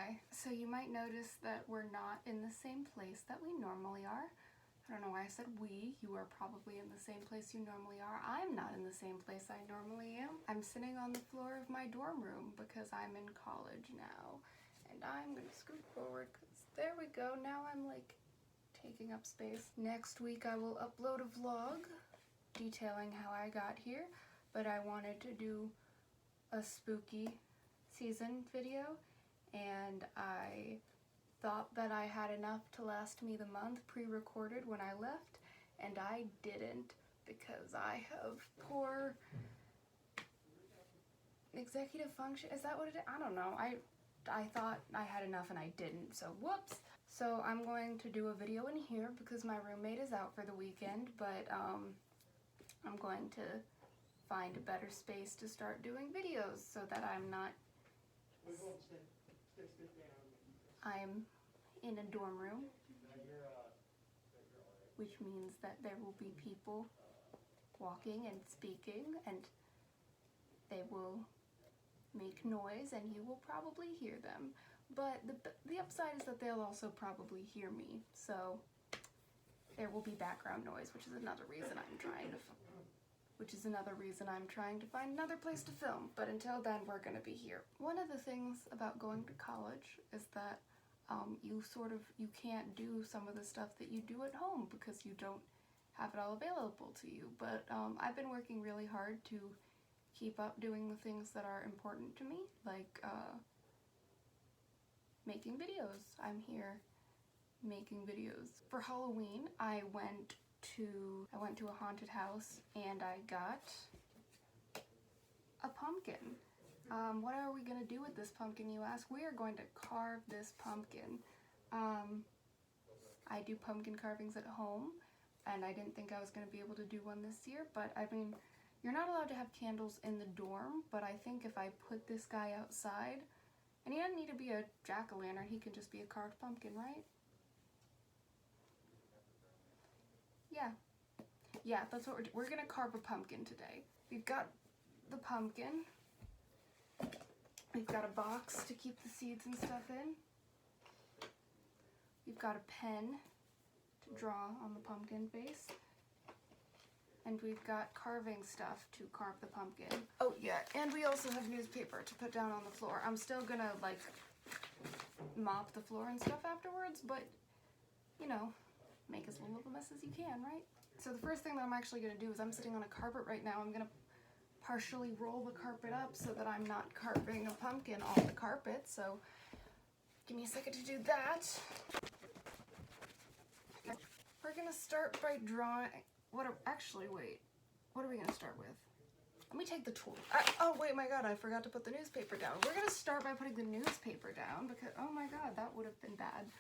Hi, so you might notice that we're not in the same place that we normally are. I don't know why I said we. You are probably in the same place you normally are. I'm not in the same place I normally am. I'm sitting on the floor of my dorm room because I'm in college now. And I'm gonna scoot forward because there we go. Now I'm like taking up space. Next week I will upload a vlog detailing how I got here, but I wanted to do a spooky season video, and I thought that I had enough to last me the month pre-recorded when I left, and I didn't because I have poor executive function. Is that what it is? I don't know. I thought I had enough and I didn't, so whoops. So I'm going to do a video in here because my roommate is out for the weekend, but I'm going to find a better space to start doing videos so that I'm in a dorm room, which means that there will be people walking and speaking, and they will make noise and you will probably hear them. But the upside is that they'll also probably hear me, so there will be background noise, which is another reason I'm trying to find another place to film. But until then, we're gonna be here. One of the things about going to college is that you can't do some of the stuff that you do at home because you don't have it all available to you. But I've been working really hard to keep up doing the things that are important to me, like making videos. I'm here making videos. For Halloween, I went to a haunted house and I got a pumpkin. What are we gonna do with this pumpkin, you ask? We are going to carve this pumpkin. I do pumpkin carvings at home, and I didn't think I was gonna be able to do one this year, but I mean, you're not allowed to have candles in the dorm, but I think if I put this guy outside, and he doesn't need to be a jack-o'-lantern, he can just be a carved pumpkin, right? Yeah, that's what we're gonna carve a pumpkin today. We've got the pumpkin. We've got a box to keep the seeds and stuff in. We've got a pen to draw on the pumpkin face. And we've got carving stuff to carve the pumpkin. Oh yeah, and we also have newspaper to put down on the floor. I'm still gonna like mop the floor and stuff afterwards, but you know, make as little of a mess as you can, right? So the first thing that I'm actually gonna do is I'm sitting on a carpet right now. I'm gonna partially roll the carpet up so that I'm not carving a pumpkin off the carpet. So give me a second to do that. We're gonna start by drawing. What are we gonna start with? Let me take the tool. Oh wait, my god, I forgot to put the newspaper down. We're gonna start by putting the newspaper down because, oh my god, that would have been bad.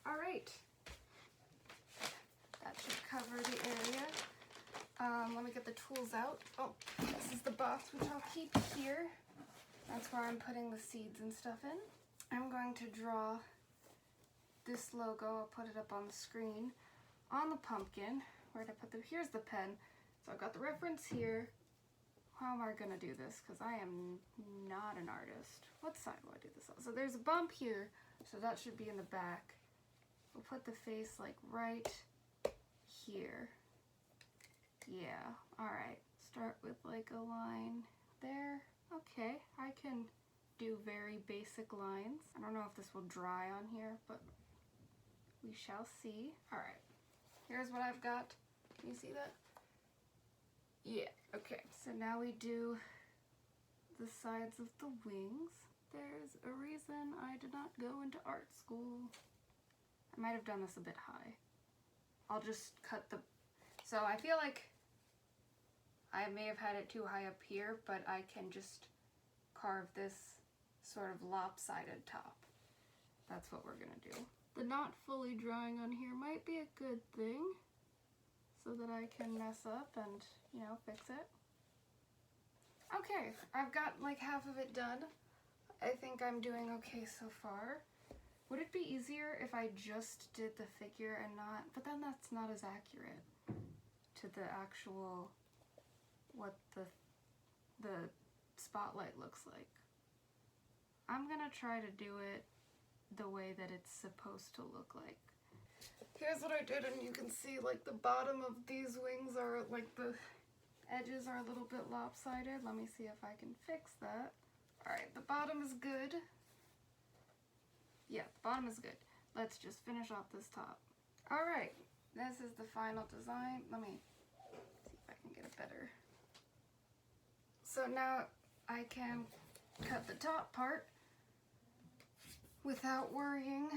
Alright, that should cover the area. Let me get the tools out. Oh, this is the box which I'll keep here. That's where I'm putting the seeds and stuff in. I'm going to draw this logo. I'll put it up on the screen on the pumpkin. Where'd I put the, here's the pen. So I've got the reference here. How am I gonna do this? Because I am not an artist. What side do I do this on? So there's a bump here, so that should be in the back. We'll put the face like right here. Yeah, alright. Start with like a line there. Okay, I can do very basic lines. I don't know if this will dry on here, but We shall see. All right, here's what I've got. Can you see that? Yeah, okay. So now we do the sides of the wings. There's a reason I did not go into art school. I might have done this a bit high. I'll just cut the... So I feel like I may have had it too high up here, but I can just carve this sort of lopsided top. That's what we're gonna do. The not fully drying on here might be a good thing, so that I can mess up and, you know, fix it. Okay, I've got like half of it done. I think I'm doing okay so far. Would it be easier if I just did the figure and not, but then that's not as accurate to the actual, what the spotlight looks like. I'm gonna try to do it the way that it's supposed to look like. Here's what I did, and you can see like the bottom of these wings are like the edges are a little bit lopsided. Let me see if I can fix that. All right, the bottom is good. Yeah, the bottom is good. Let's just finish off this top. All right, this is the final design. Let me see if I can get it better. So now I can cut the top part without worrying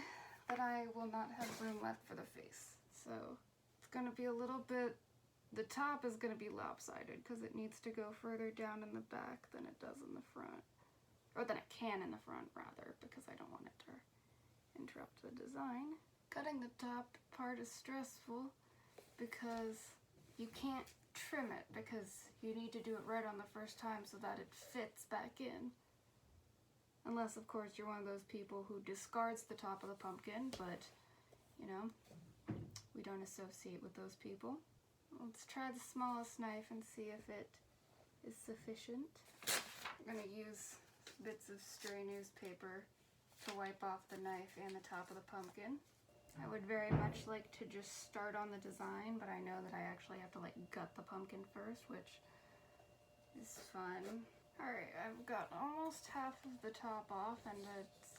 that I will not have room left for the face. So it's gonna be a little bit, the top is gonna be lopsided because it needs to go further down in the back than it does in the front. Or than it can in the front, rather, because I don't want it to interrupt the design. Cutting the top part is stressful because you can't trim it because you need to do it right on the first time so that it fits back in. Unless, of course, you're one of those people who discards the top of the pumpkin, but, you know, we don't associate with those people. Let's try the smallest knife and see if it is sufficient. I'm gonna use bits of stray newspaper to wipe off the knife and the top of the pumpkin. I would very much like to just start on the design, but I know that I actually have to like gut the pumpkin first, which is fun. Alright, I've got almost half of the top off, and it's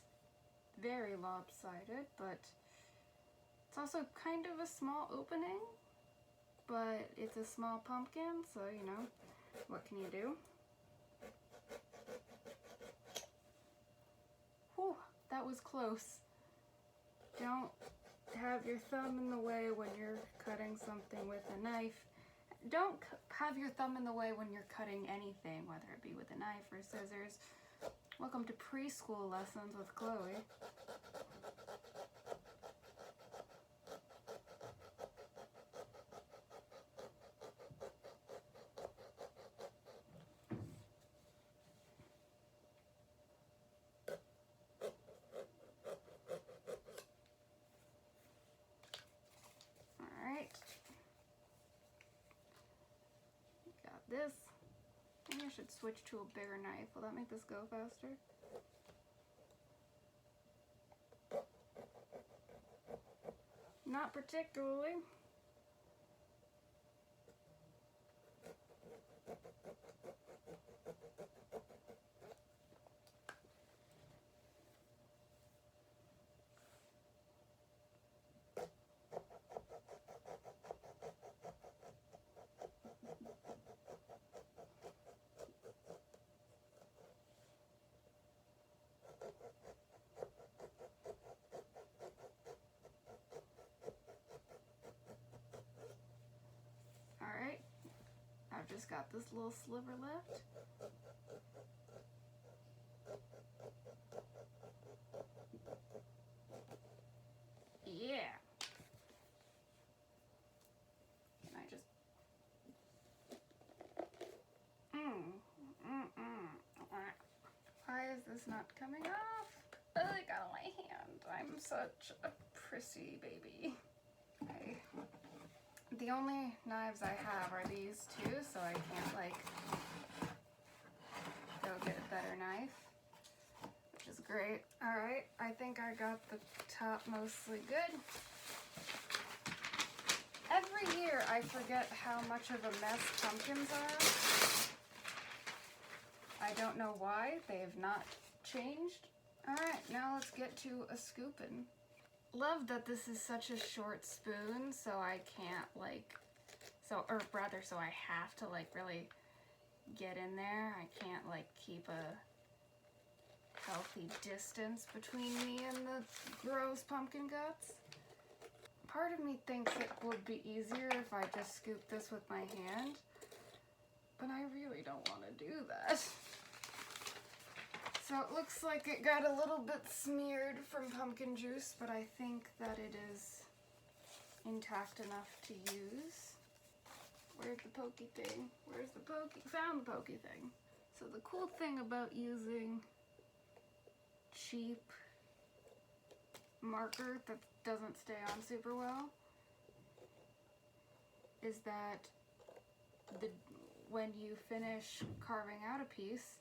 very lopsided, but it's also kind of a small opening, but it's a small pumpkin, so you know, what can you do? Whew, that was close. Don't have your thumb in the way when you're cutting something with a knife. Don't have your thumb in the way when you're cutting anything, whether it be with a knife or scissors. Welcome to preschool lessons with Chloe. This. Maybe I should switch to a bigger knife. Will that make this go faster? Not particularly. I've just got this little sliver left. Yeah. Can I just... Why is this not coming off? Oh, it got on my hand. I'm such a prissy baby. Okay. The only knives I have are these two, so I can't like go get a better knife, which is great. All right, I think I got the top mostly good. Every year I forget how much of a mess pumpkins are. I don't know why, they have not changed. All right, now let's get to a scoopin'. love that this is such a short spoon, so I can't so I have to really get in there. I can't keep a healthy distance between me and the gross pumpkin guts. Part of me thinks it would be easier if I just scoop this with my hand, but I really don't want to do that. So it looks like it got a little bit smeared from pumpkin juice, but I think that it is intact enough to use. Where's the pokey thing? Where's the pokey? Found the pokey thing. So the cool thing about using cheap marker that doesn't stay on super well is that when you finish carving out a piece,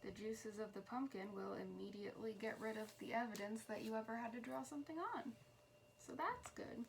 the juices of the pumpkin will immediately get rid of the evidence that you ever had to draw something on. So that's good.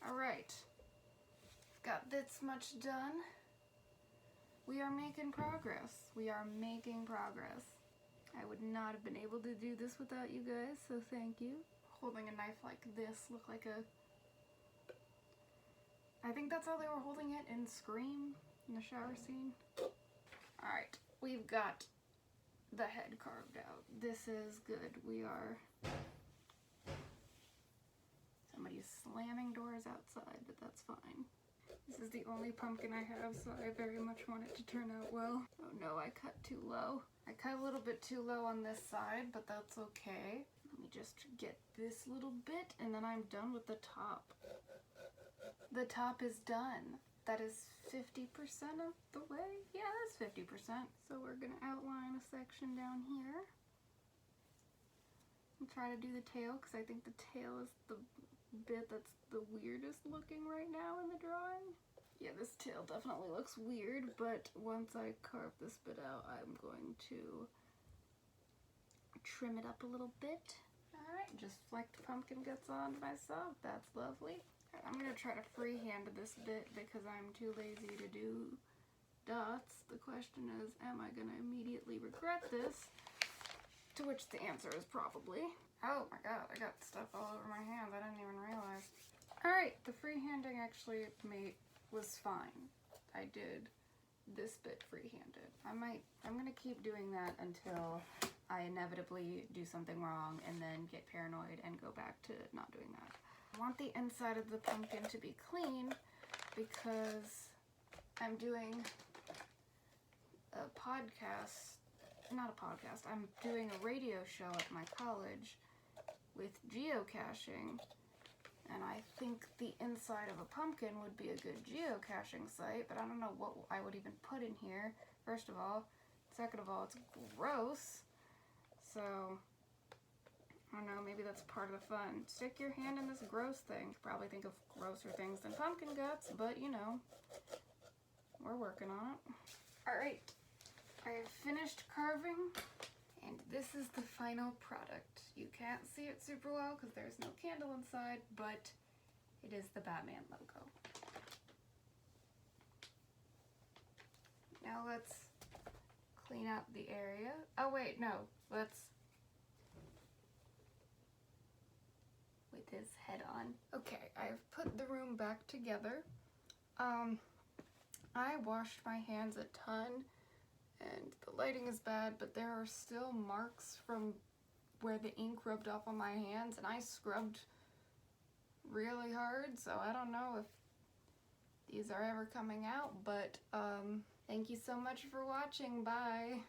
Alright, got this much done. We are making progress. We are making progress. I would not have been able to do this without you guys, so thank you. Holding a knife like this looked like I think that's how they were holding it in Scream, in the shower scene. Alright, we've got the head carved out. This is good. Somebody's slamming doors outside, but that's fine. This is the only pumpkin I have, so I very much want it to turn out well. Oh no, I cut too low. I cut a little bit too low on this side, but that's okay. Let me just get this little bit, and then I'm done with the top. The top is done. That is 50% of the way? Yeah, that's 50%. So we're gonna outline a section down here. And try to do the tail, because I think the tail is the bit that's the weirdest looking right now in the drawing. Yeah, this tail definitely looks weird, but once I carve this bit out, I'm going to trim it up a little bit. Alright, just fleck the pumpkin guts on myself. That's lovely. I'm going to try to freehand this bit because I'm too lazy to do dots. The question is, am I going to immediately regret this? To which the answer is probably. Oh my god, I got stuff all over my hands. I didn't even realize. Alright, the freehanding actually was fine. I did this bit freehanded. I'm gonna keep doing that until I inevitably do something wrong and then get paranoid and go back to not doing that. I want the inside of the pumpkin to be clean because I'm doing a podcast. Not a podcast. I'm doing a radio show at my college with geocaching, and I think the inside of a pumpkin would be a good geocaching site, but I don't know what I would even put in here, first of all. Second of all, it's gross, so I don't know, maybe that's part of the fun. Stick your hand in this gross thing. Probably think of grosser things than pumpkin guts, but you know, we're working on it. Alright, I have finished carving, and this is the final product. You can't see it super well because there's no candle inside, but it is the Batman logo. Now let's clean out the area. Oh wait, no, let's, with his head on. Okay, I've put the room back together. I washed my hands a ton, and the lighting is bad, but there are still marks from where the ink rubbed off on my hands, and I scrubbed really hard, so I don't know if these are ever coming out, but thank you so much for watching. Bye.